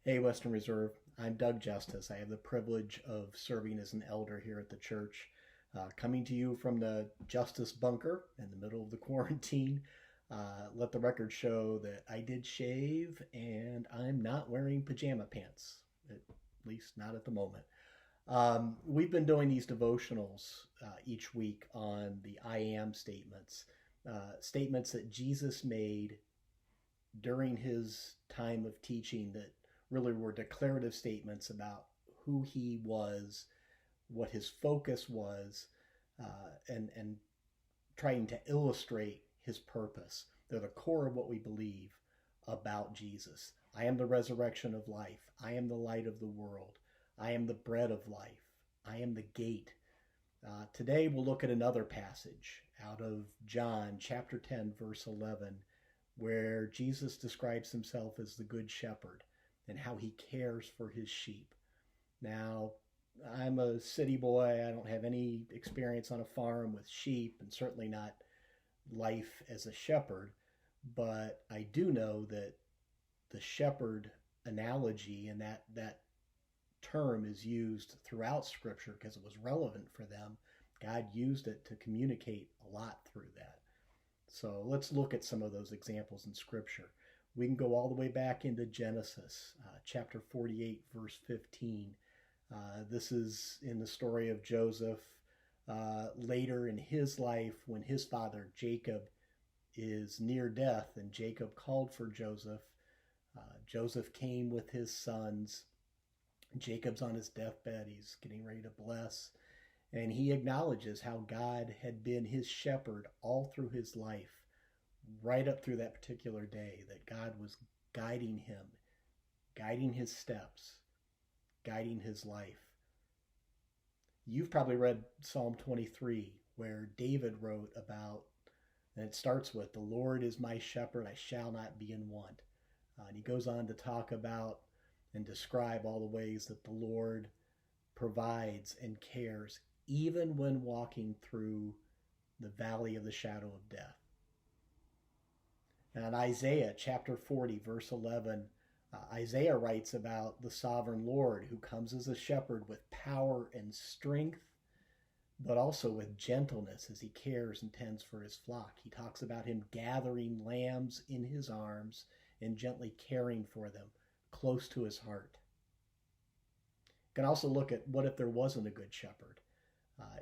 Hey, Western Reserve. I'm Doug Justus. I have the privilege of serving as an elder here at the church, coming to you from the Justice bunker in the middle of the quarantine. Let the record show that I did shave and I'm not wearing pajama pants, at least not at the moment. We've been doing these devotionals each week on the I am statements, statements that Jesus made during his time of teaching that really were declarative statements about who he was, what his focus was, and trying to illustrate his purpose. They're the core of what we believe about Jesus. I am the resurrection of life. I am the light of the world. I am the bread of life. I am the gate. Today we'll look at another passage out of John chapter 10, verse 11, where Jesus describes himself as the good shepherd and how he cares for his sheep. Now, I'm a city boy. I don't have any experience on a farm with sheep and certainly not life as a shepherd, but I do know that the shepherd analogy and that term is used throughout scripture because it was relevant for them. God used it to communicate a lot through that. So let's look at some of those examples in scripture. We can go all the way back into Genesis, chapter 48, verse 15. This is in the story of Joseph later in his life when his father Jacob is near death, and Jacob called for Joseph. Joseph came with his sons. Jacob's on his deathbed. He's getting ready to bless. And he acknowledges how God had been his shepherd all through his life, right up through that particular day, that God was guiding him, guiding his steps, guiding his life. You've probably read Psalm 23, where David wrote about, and it starts with, "The Lord is my shepherd, I shall not be in want." And he goes on to talk about and describe all the ways that the Lord provides and cares, even when walking through the valley of the shadow of death. And in Isaiah chapter 40, verse 11, Isaiah writes about the sovereign Lord who comes as a shepherd with power and strength, but also with gentleness as he cares and tends for his flock. He talks about him gathering lambs in his arms and gently caring for them close to his heart. You can also look at what if there wasn't a good shepherd.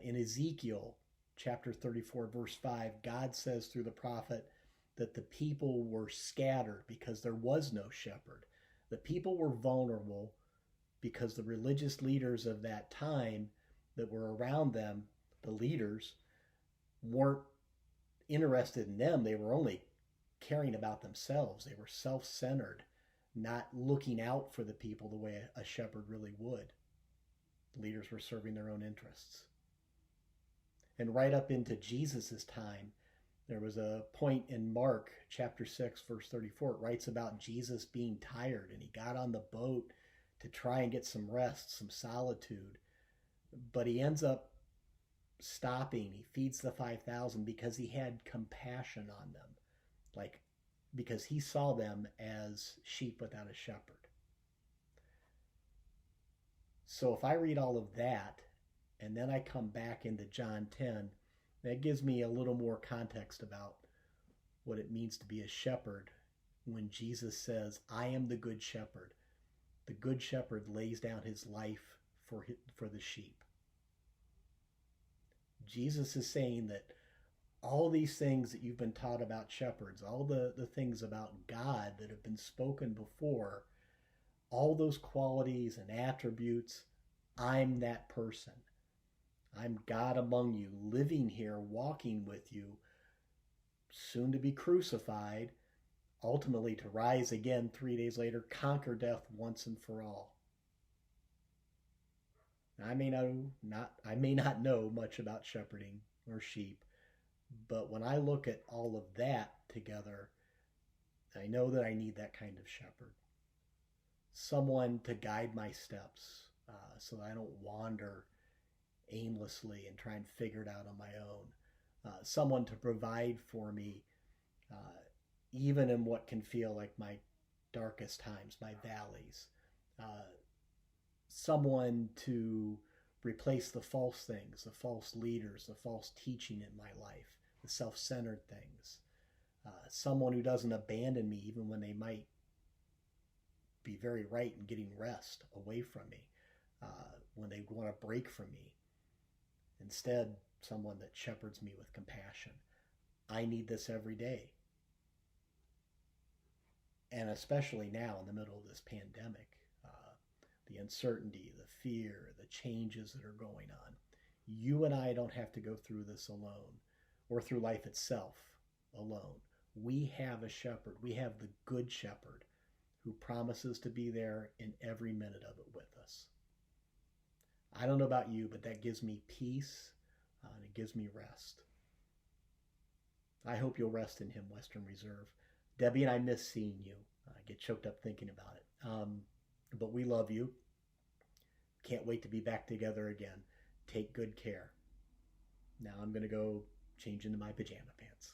In Ezekiel chapter 34, verse 5, God says through the prophet that the people were scattered because there was no shepherd. The people were vulnerable because the religious leaders of that time that were around them, the leaders, weren't interested in them. They were only caring about themselves. They were self-centered, not looking out for the people the way a shepherd really would. The leaders were serving their own interests. And right up into Jesus' time, there was a point in Mark chapter 6, verse 34. It writes about Jesus being tired, and he got on the boat to try and get some rest, some solitude. But he ends up stopping. He feeds the 5,000 because he had compassion on them, like because he saw them as sheep without a shepherd. So if I read all of that and then I come back into John 10, that gives me a little more context about what it means to be a shepherd when Jesus says, "I am the good shepherd." The good shepherd lays down his life for the sheep. Jesus is saying that all these things that you've been taught about shepherds, all the things about God that have been spoken before, all those qualities and attributes, I'm that person. I'm God among you, living here, walking with you, soon to be crucified, ultimately to rise again 3 days later, conquer death once and for all. I may not know much about shepherding or sheep, but when I look at all of that together, I know that I need that kind of shepherd. Someone to guide my steps so that I don't wander aimlessly and try and figure it out on my own. Someone to provide for me, even in what can feel like my darkest times, my valleys. uh, someone to replace the false things, the false leaders, the false teaching in my life, the self centered things. Someone who doesn't abandon me even when they might be very right in getting rest away from me, when they want to break from me. Instead, someone that shepherds me with compassion. I need this every day. And especially now in the middle of this pandemic, the uncertainty, the fear, the changes that are going on. You and I don't have to go through this alone or through life itself alone. We have a shepherd. We have the good shepherd who promises to be there in every minute of it with us. I don't know about you, but that gives me peace and it gives me rest. I hope you'll rest in him, Western Reserve. Debbie and I miss seeing you. I get choked up thinking about it. But we love you. Can't wait to be back together again. Take good care. Now I'm going to go change into my pajama pants.